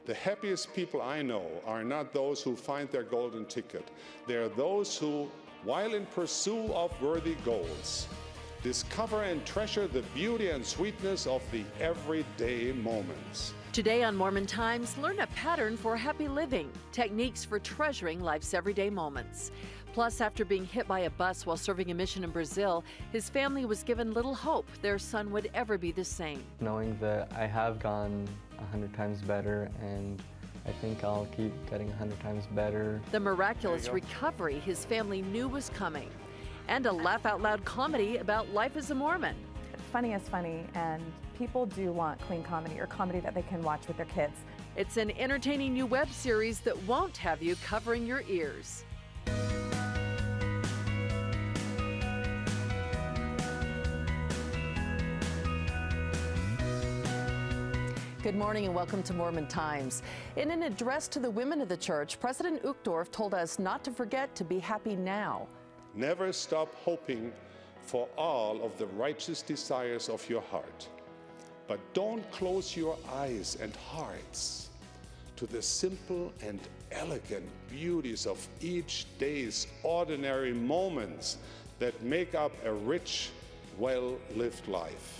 The happiest people I know are not those who find their golden ticket. They are those who, while in pursuit of worthy goals, discover and treasure the beauty and sweetness of the everyday moments. Today on Mormon Times, learn a pattern for happy living, techniques for treasuring life's everyday moments. Plus, after being hit by a bus while serving a mission in Brazil, his family was given little hope their son would ever be the same. Knowing that I have gone 100 times better, and I think I'll keep getting 100 times better. The miraculous recovery his family knew was coming. And a laugh-out-loud comedy about life as a Mormon. Funny is funny, and people do want clean comedy, or comedy that they can watch with their kids. It's an entertaining new web series that won't have you covering your ears. Good morning and welcome to Mormon Times. In an address to the women of the church, President Uchtdorf told us not to forget to be happy now. Never stop hoping for all of the righteous desires of your heart. But don't close your eyes and hearts to the simple and elegant beauties of each day's ordinary moments that make up a rich, well-lived life.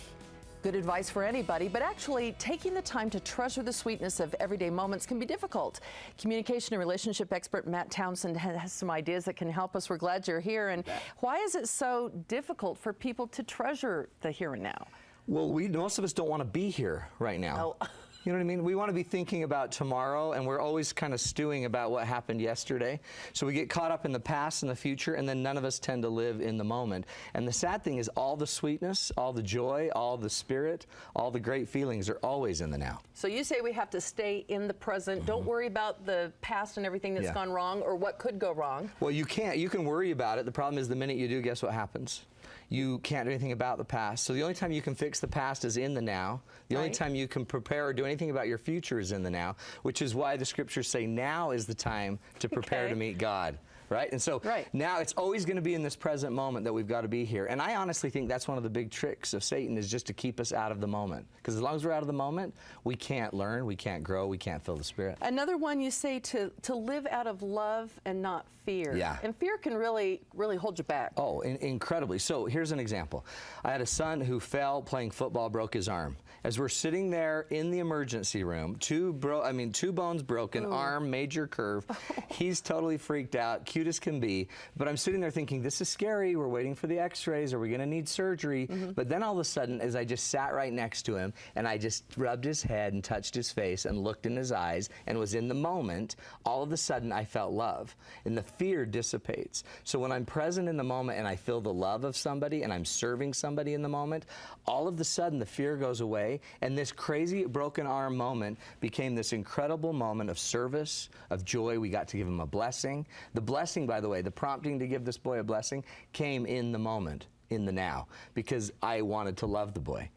Good advice for anybody, but actually taking the time to treasure the sweetness of everyday moments can be difficult. Communication and relationship expert Matt Townsend has some ideas that can help us. We're glad you're here. And why is it so difficult for people to treasure the here and now? Well, most of us don't want to be here right now. Oh. You know what I mean? We want to be thinking about tomorrow, and we're always kind of stewing about what happened yesterday. So we get caught up in the past and the future, and then none of us tend to live in the moment. And the sad thing is all the sweetness, all the joy, all the spirit, all the great feelings are always in the now. So you say we have to stay in the present. Don't worry about the past and everything that's gone wrong or what could go wrong. Well, you can't. You can worry about it. The problem is the minute you do, guess what happens? You can't do anything about the past. So the only time you can fix the past is in the now. The only time you can prepare or do anything about your future is in the now, which is why the scriptures say now is the time to prepare to meet God. Right? And so now it's always going to be in this present moment that we've got to be here. And I honestly think that's one of the big tricks of Satan, is just to keep us out of the moment. Because as long as we're out of the moment, we can't learn, we can't grow, we can't feel the Spirit. Another one you say to live out of love and not fear. Yeah. And fear can really hold you back. Oh, incredibly. So here's an example. I had a son who fell playing football, broke his arm. As we're sitting there in the emergency room, two bones broken, arm, major curve. He's totally freaked out, cute as can be, but I'm sitting there thinking, this is scary, we're waiting for the x-rays, are we gonna need surgery? But then all of a sudden, as I just sat right next to him, and I just rubbed his head and touched his face and looked in his eyes and was in the moment, all of a sudden I felt love, and the fear dissipates. So when I'm present in the moment and I feel the love of somebody and I'm serving somebody in the moment, all of a sudden the fear goes away, and this crazy broken arm moment became this incredible moment of service, of joy. We got to give him a blessing. The blessing, by the way, the prompting to give this boy a blessing came in the moment, in the now, because I wanted to love the boy.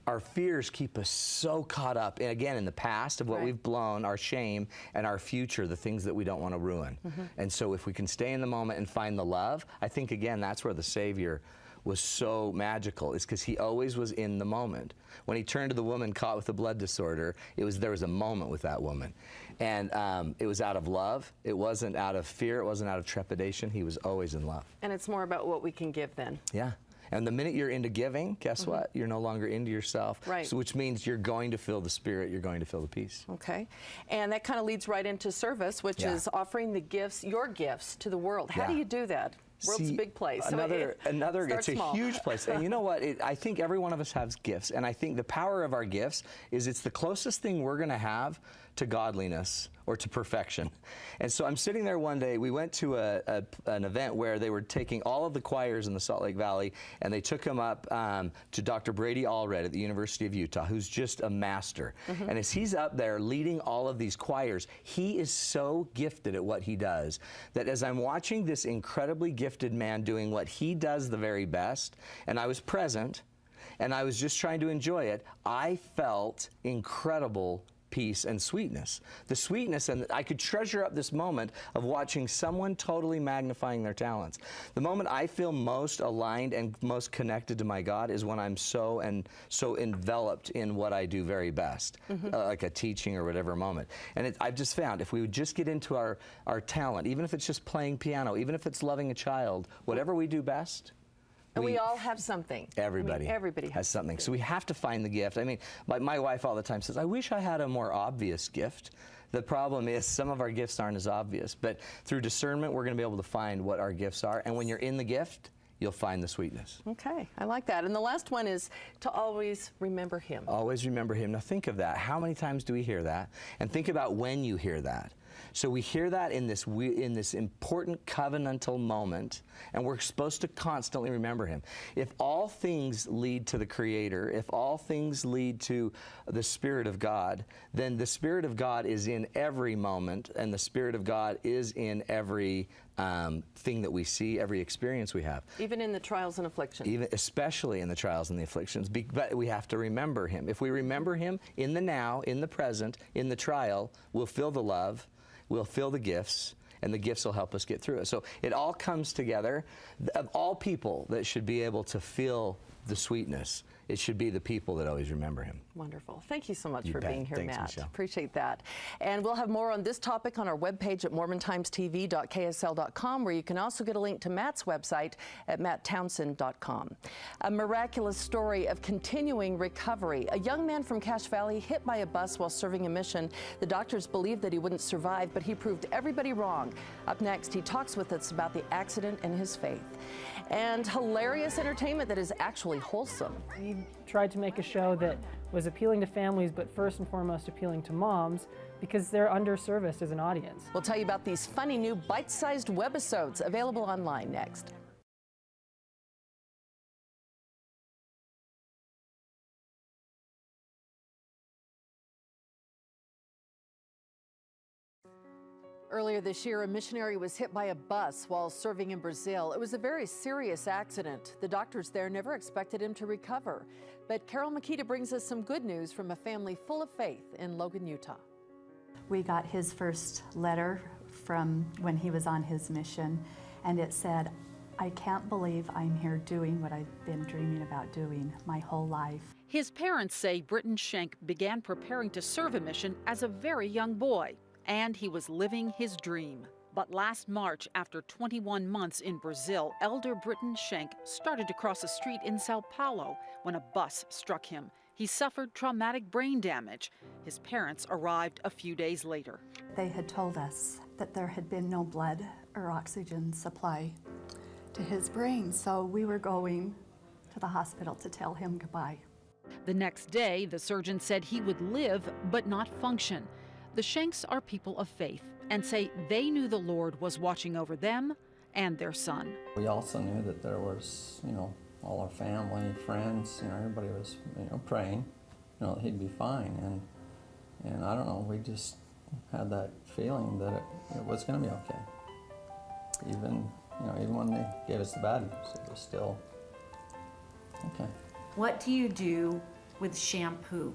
Our fears keep us so caught up, and again, in the past of what we've blown, our shame, and our future, the things that we don't want to ruin. And so if we can stay in the moment and find the love, I think, again, that's where the Savior was so magical, is because he always was in the moment. When he turned to the woman caught with a blood disorder, there was a moment with that woman. And it was out of love. It wasn't out of fear. It wasn't out of trepidation. He was always in love. And it's more about what we can give then. Yeah. And the minute you're into giving, guess what? You're no longer into yourself. Right. So, which means you're going to feel the Spirit, you're going to feel the peace. Okay. And that kind of leads right into service, which is offering the gifts, your gifts, to the world. How do you do that? World's a big place. It's a huge place. And you know what? I think every one of us has gifts. And I think the power of our gifts is it's the closest thing we're going to have to godliness or to perfection. And so I'm sitting there one day, we went to an event where they were taking all of the choirs in the Salt Lake Valley, and they took them up to Dr. Brady Allred at the University of Utah, who's just a master. And as he's up there leading all of these choirs, he is so gifted at what he does that as I'm watching this incredibly gifted man doing what he does the very best, and I was present, and I was just trying to enjoy it, I felt incredible peace, and sweetness. The sweetness, and I could treasure up this moment of watching someone totally magnifying their talents. The moment I feel most aligned and most connected to my God is when I'm so enveloped in what I do very best, like a teaching or whatever moment. And I've just found if we would just get into our talent, even if it's just playing piano, even if it's loving a child, whatever we do best. And we all have something. Everybody, everybody has something. So we have to find the gift. I mean, my wife all the time says, I wish I had a more obvious gift. The problem is some of our gifts aren't as obvious. But through discernment, we're going to be able to find what our gifts are. And when you're in the gift, you'll find the sweetness. Okay, I like that. And the last one is to always remember Him. Always remember Him. Now think of that. How many times do we hear that? And think about when you hear that. So we hear that in this important covenantal moment, and we're supposed to constantly remember Him. If all things lead to the Creator, if all things lead to the Spirit of God, then the Spirit of God is in every moment, and the Spirit of God is in every thing that we see, every experience we have. Even in the trials and afflictions. Even, especially in the trials and the afflictions. But we have to remember Him. If we remember Him in the now, in the present, in the trial, we'll feel the love, we'll feel the gifts, and the gifts will help us get through it. So it all comes together. Of all people that should be able to feel the sweetness, it should be the people that always remember Him. Wonderful. Thank you so much for bet. being here, Thanks, Matt. Michelle. Appreciate that. And we'll have more on this topic on our webpage at mormontimestv.ksl.com, where you can also get a link to Matt's website at matttownsend.com. A miraculous story of continuing recovery. A young man from Cache Valley hit by a bus while serving a mission. The doctors believed that he wouldn't survive, but he proved everybody wrong. Up next, he talks with us about the accident and his faith. And hilarious entertainment that is actually wholesome. We tried to make a show that was appealing to families, but first and foremost appealing to moms, because they're underserviced as an audience. We'll tell you about these funny new bite-sized webisodes available online next. Earlier this year, a missionary was hit by a bus while serving in Brazil. It was a very serious accident. The doctors there never expected him to recover. But Carol Makita brings us some good news from a family full of faith in Logan, Utah. We got his first letter from when he was on his mission, and it said, I can't believe I'm here doing what I've been dreaming about doing my whole life. His parents say Britton Schenk began preparing to serve a mission as a very young boy, and he was living his dream. But last March, after 21 months in Brazil, Elder Britton Schenk started to cross a street in Sao Paulo when a bus struck him. He suffered traumatic brain damage. His parents arrived a few days later. They had told us that there had been no blood or oxygen supply to his brain, so we were going to the hospital to tell him goodbye. The next day, the surgeon said he would live but not function. The Schenks are people of faith and say they knew the Lord was watching over them and their son. We also knew that there was, all our family, friends, everybody was, praying, that he'd be fine. And I don't know, we just had that feeling that it was going to be okay. Even when they gave us the bad news, it was still okay. What do you do with shampoo?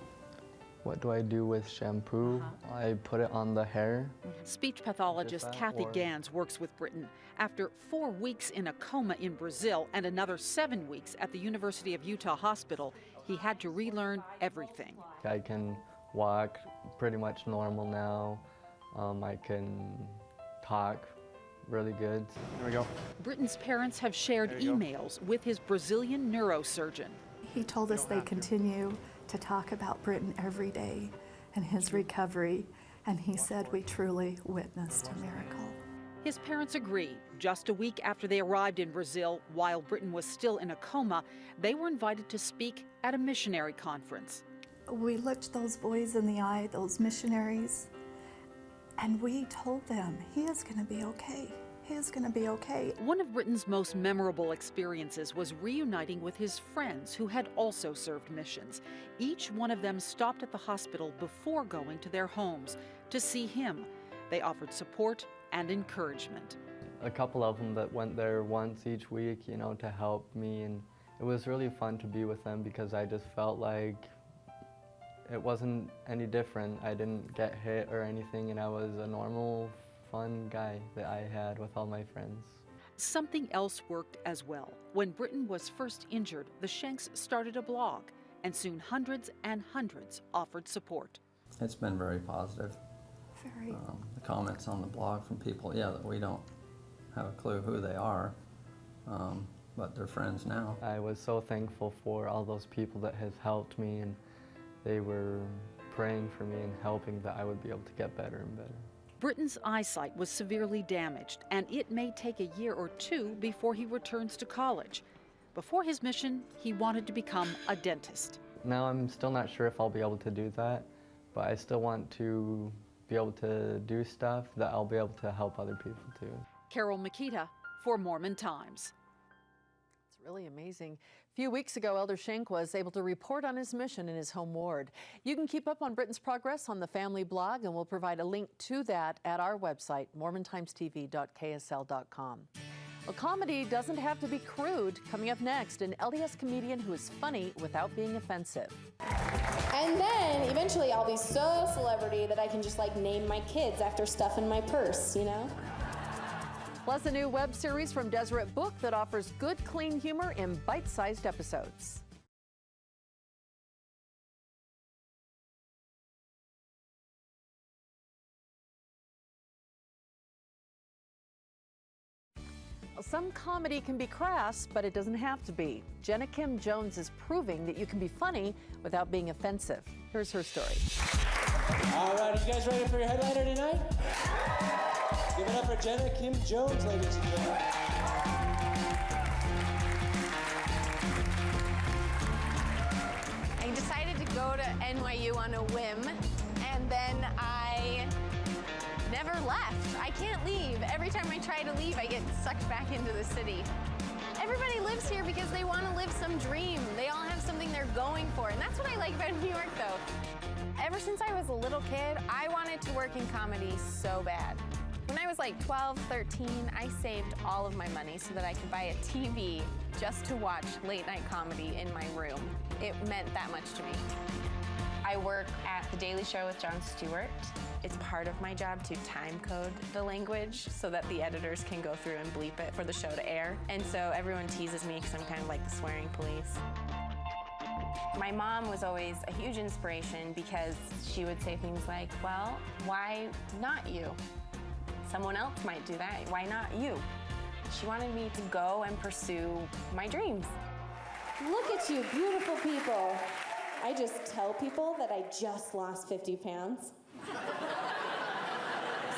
What do I do with shampoo? I put it on the hair. Speech pathologist Kathy Gans works with Britton. After 4 weeks in a coma in Brazil and another 7 weeks at the University of Utah Hospital, he had to relearn everything. I can walk pretty much normal now. I can talk really good. Here we go. Britton's parents have shared emails with his Brazilian neurosurgeon. He told us they continue to talk about Britton every day and his recovery, and he said we truly witnessed a miracle. His parents agree. Just a week after they arrived in Brazil, while Britton was still in a coma, they were invited to speak at a missionary conference. We looked those boys in the eye, those missionaries, and we told them, he is going to be okay. He is going to be okay. One of Britton's most memorable experiences was reuniting with his friends who had also served missions. Each one of them stopped at the hospital before going to their homes to see him. They offered support and encouragement. A couple of them that went there once each week, to help me, and it was really fun to be with them because I just felt like it wasn't any different. I didn't get hit or anything, and I was a normal, fun guy that I had with all my friends. Something else worked as well. When Britton was first injured, the Shanks started a blog, and soon hundreds and hundreds offered support. It's been very positive. Very. The comments on the blog from people, yeah, that we don't have a clue who they are, but they're friends now. I was so thankful for all those people that has helped me, and they were praying for me and helping that I would be able to get better and better. Britton's eyesight was severely damaged, and it may take a year or two before he returns to college. Before his mission, he wanted to become a dentist. Now I'm still not sure if I'll be able to do that, but I still want to be able to do stuff that I'll be able to help other people too. Carol Makita for Mormon Times. It's really amazing. A few weeks ago, Elder Shank was able to report on his mission in his home ward. You can keep up on Britton's progress on the family blog, and we'll provide a link to that at our website, mormontimestv.ksl.com. Well, comedy doesn't have to be crude. Coming up next, an LDS comedian who is funny without being offensive. And then eventually I'll be so celebrity that I can just like name my kids after stuff in my purse, you know? Plus a new web series from Deseret Book that offers good, clean humor in bite-sized episodes. Some comedy can be crass, but it doesn't have to be. Jenna Kim Jones is proving that you can be funny without being offensive. Here's her story. All right, are you guys ready for your headliner tonight? Give it up for Jenna Kim Jones, ladies and gentlemen. I decided to go to NYU on a whim, and then I never left. I can't leave. Every time I try to leave, I get sucked back into the city. Everybody lives here because they want to live some dream. They all have something they're going for, and that's what I like about New York, though. Ever since I was a little kid, I wanted to work in comedy so bad. When I was like 12, 13, I saved all of my money so that I could buy a TV just to watch late night comedy in my room. It meant that much to me. I work at The Daily Show with Jon Stewart. It's part of my job to time code the language so that the editors can go through and bleep it for the show to air. And so everyone teases me because I'm kind of like the swearing police. My mom was always a huge inspiration because she would say things like, well, why not you? Someone else might do that. Why not you? She wanted me to go and pursue my dreams. Look at you, beautiful people. I just tell people that I just lost 50 pounds.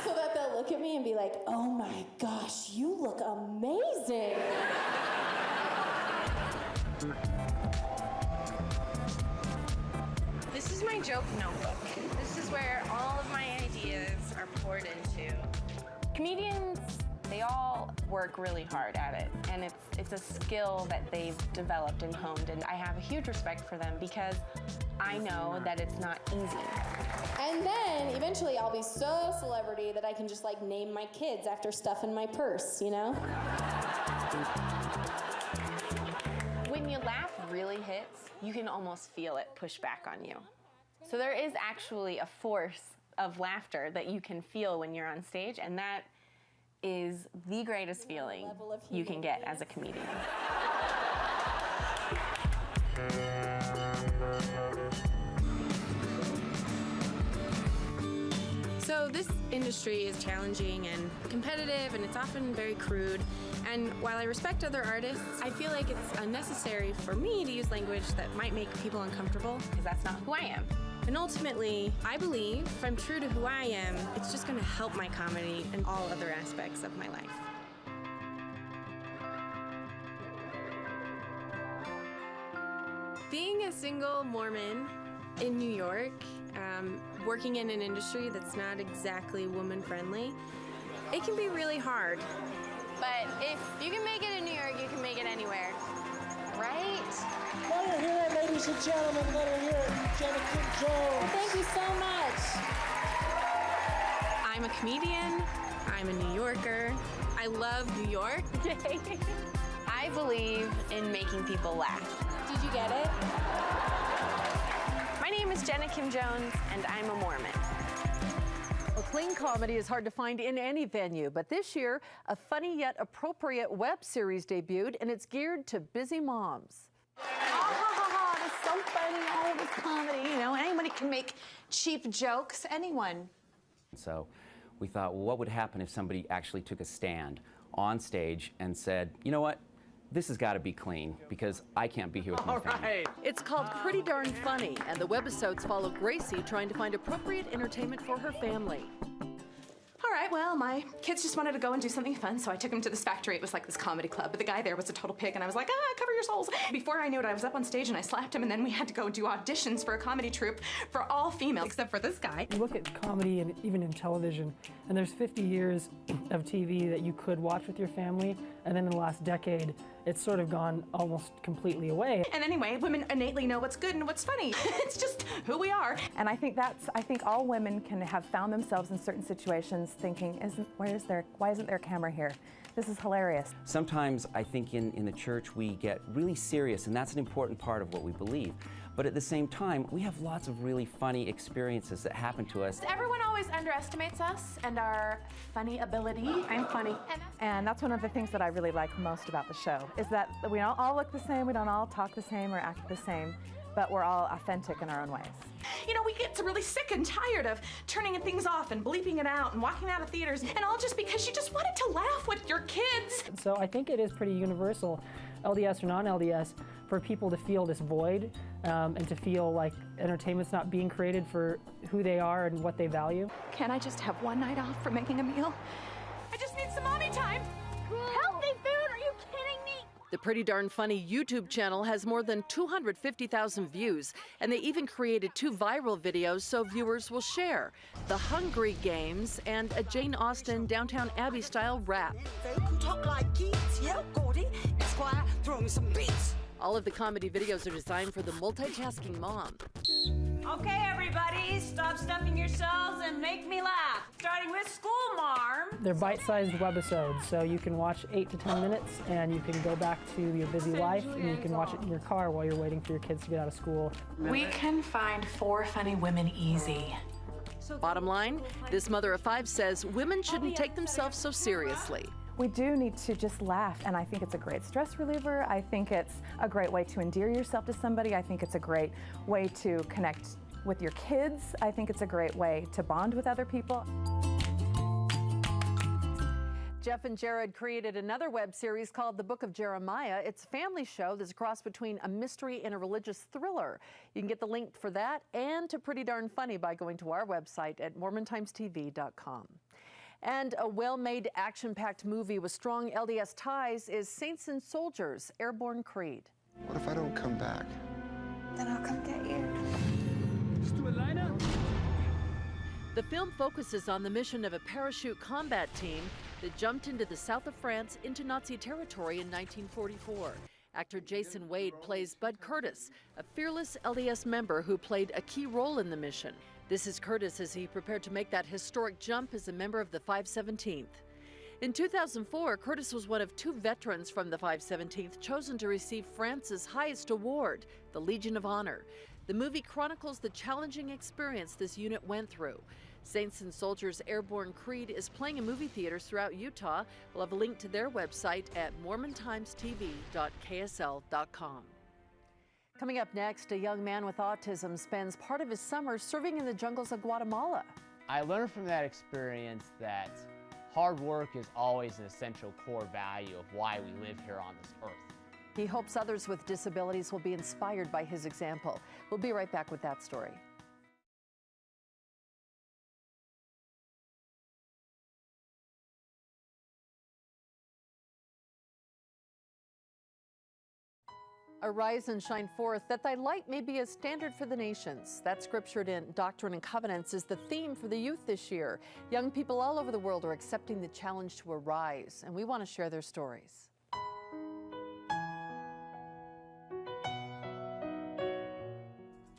So that they'll look at me and be like, oh my gosh, you look amazing. This is my joke notebook. This is where all of my ideas are poured into. Comedians, they all work really hard at it, and it's a skill that they've developed and honed, and I have a huge respect for them because I know that it's not easy. And then eventually I'll be so celebrity that I can just like name my kids after stuff in my purse, you know? When your laugh really hits, you can almost feel it push back on you. So there is actually a force of laughter that you can feel when you're on stage, and that is the greatest feeling you can get as a comedian. So this industry is challenging and competitive, and it's often very crude. And while I respect other artists, I feel like it's unnecessary for me to use language that might make people uncomfortable, because that's not who I am. And ultimately, I believe if I'm true to who I am, it's just going to help my comedy and all other aspects of my life. Being a single Mormon in New York, working in an industry that's not exactly woman-friendly, it can be really hard. But if you can make it in New York, you can make it anywhere, right? Let her hear it, ladies and gentlemen. Let her hear it, Jenna Kim Jones. Thank you so much. I'm a comedian. I'm a New Yorker. I love New York. I believe in making people laugh. Did you get it? My name name is Jenna Kim Jones, and I'm a Mormon. Well, clean comedy is hard to find in any venue, but this year, a funny yet appropriate web series debuted, and it's geared to busy moms. It's so funny, all this comedy, you know, anybody can make cheap jokes, anyone. So we thought, well, what would happen if somebody actually took a stand on stage and said, you know what, this has got to be clean because I can't be here with my family. It's called Pretty Darn Funny, and the webisodes follow Gracie trying to find appropriate entertainment for her family. All right, well, my kids just wanted to go and do something fun, so I took them to this factory. It was like this comedy club, but the guy there was a total pig, and I was like, cover your souls. Before I knew it, I was up on stage and I slapped him, and then we had to go do auditions for a comedy troupe for all females, except for this guy. You look at comedy and even in television, and there's 50 years of TV that you could watch with your family, and then in the last decade, it's sort of gone almost completely away. And anyway, women innately know what's good and what's funny. It's just who we are. And I think all women can have found themselves in certain situations thinking, why isn't there a camera here? This is hilarious. Sometimes I think in the church we get really serious, and that's an important part of what we believe. But at the same time, we have lots of really funny experiences that happen to us. Everyone always underestimates us and our funny ability. I'm funny. And that's one of the things that I really like most about the show, is that we don't all look the same, we don't all talk the same or act the same, but we're all authentic in our own ways. You know, we get really sick and tired of turning things off and bleeping it out and walking out of theaters, and all just because you just wanted to laugh with your kids. So I think it is pretty universal, LDS or non-LDS, for people to feel this void and to feel like entertainment's not being created for who they are and what they value. Can I just have one night off from making a meal? I just need some mommy time. Healthy food, are you kidding me? The Pretty Darn Funny YouTube channel has more than 250,000 views, and they even created 2 viral videos so viewers will share: the Hungry Games and a Jane Austen Downtown Abbey style rap. Talk like geeks, yeah, Gordy. Esquire, throw me some beats. All of the comedy videos are designed for the multitasking mom. Okay, everybody, stop stuffing yourselves and make me laugh. Starting with school, Marm. They're bite-sized webisodes, so you can watch 8 to 10 minutes, and you can go back to your busy life, and you can watch it in your car while you're waiting for your kids to get out of school. We can find 4 funny women easy. Bottom line, this mother of 5 says women shouldn't take themselves so seriously. We do need to just laugh, and I think it's a great stress reliever. I think it's a great way to endear yourself to somebody. I think it's a great way to connect with your kids. I think it's a great way to bond with other people. Jeff and Jared created another web series called The Book of Jeremiah. It's a family show that's a cross between a mystery and a religious thriller. You can get the link for that and to Pretty Darn Funny by going to our website at mormontimestv.com. And a well-made, action-packed movie with strong LDS ties is Saints and Soldiers, Airborne Creed. What if I don't come back? Then I'll come get you. Let's do a lineup. The film focuses on the mission of a parachute combat team that jumped into the south of France into Nazi territory in 1944. Actor Jason Wade plays Bud Curtis, a fearless LDS member who played a key role in the mission. This is Curtis as he prepared to make that historic jump as a member of the 517th. In 2004, Curtis was one of 2 veterans from the 517th chosen to receive France's highest award, the Legion of Honor. The movie chronicles the challenging experience this unit went through. Saints and Soldiers Airborne Creed is playing in movie theaters throughout Utah. We'll have a link to their website at mormontimestv.ksl.com. Coming up next, a young man with autism spends part of his summer serving in the jungles of Guatemala. I learned from that experience that hard work is always an essential core value of why we live here on this earth. He hopes others with disabilities will be inspired by his example. We'll be right back with that story. Arise and shine forth, that thy light may be a standard for the nations. That scriptured in Doctrine and Covenants is the theme for the youth this year. Young people all over the world are accepting the challenge to arise, and we want to share their stories.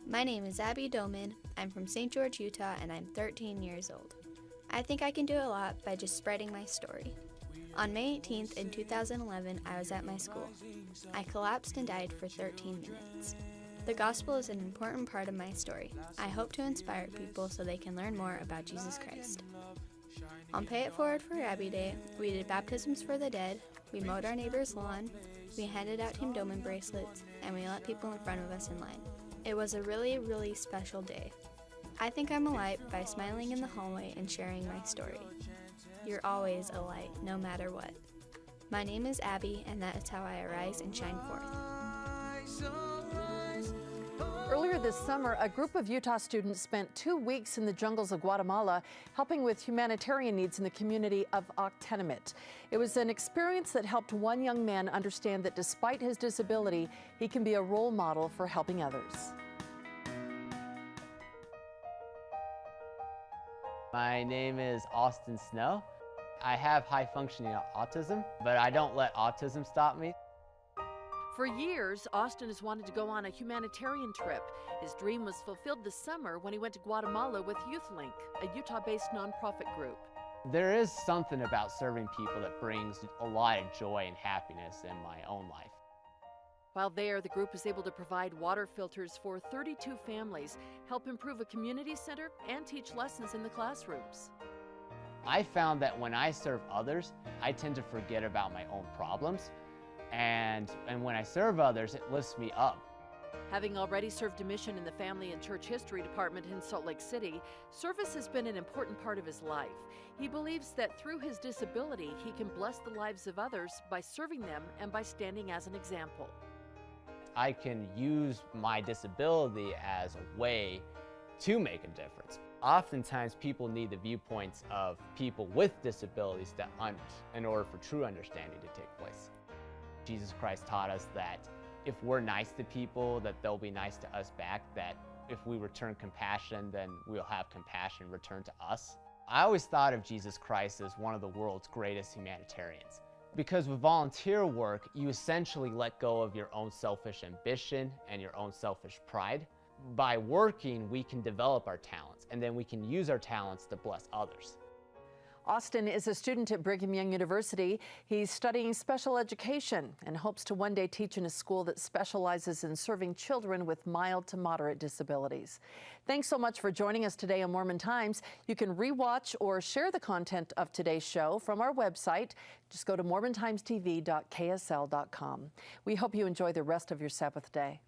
My name is Abby Doman. I'm from St. George, Utah, and I'm 13 years old. I think I can do a lot by just spreading my story. On May 18th in 2011, I was at my school. I collapsed and died for 13 minutes. The gospel is an important part of my story. I hope to inspire people so they can learn more about Jesus Christ. On Pay It Forward for Abby Day, we did baptisms for the dead, we mowed our neighbor's lawn, we handed out Team Doman bracelets, and we let people in front of us in line. It was a really, really special day. I think I'm a light by smiling in the hallway and sharing my story. You're always a light, no matter what. My name is Abby, and that is how I arise and shine forth. Earlier this summer, a group of Utah students spent 2 weeks in the jungles of Guatemala helping with humanitarian needs in the community of Octenamit. It was an experience that helped one young man understand that despite his disability, he can be a role model for helping others. My name is Austin Snow. I have high-functioning autism, but I don't let autism stop me. For years, Austin has wanted to go on a humanitarian trip. His dream was fulfilled this summer when he went to Guatemala with YouthLink, a Utah-based nonprofit group. There is something about serving people that brings a lot of joy and happiness in my own life. While there, the group is able to provide water filters for 32 families, help improve a community center, and teach lessons in the classrooms. I found that when I serve others, I tend to forget about my own problems. And when I serve others, it lifts me up. Having already served a mission in the Family and Church History Department in Salt Lake City, service has been an important part of his life. He believes that through his disability, he can bless the lives of others by serving them and by standing as an example. I can use my disability as a way to make a difference. Oftentimes, people need the viewpoints of people with disabilities in order for true understanding to take place. Jesus Christ taught us that if we're nice to people, that they'll be nice to us back, that if we return compassion, then we'll have compassion return to us. I always thought of Jesus Christ as one of the world's greatest humanitarians. Because with volunteer work, you essentially let go of your own selfish ambition and your own selfish pride. By working, we can develop our talents, and then we can use our talents to bless others. Austin is a student at Brigham Young University. He's studying special education and hopes to one day teach in a school that specializes in serving children with mild to moderate disabilities. Thanks so much for joining us today on Mormon Times. You can rewatch or share the content of today's show from our website. Just go to mormontimestv.ksl.com. We hope you enjoy the rest of your Sabbath day.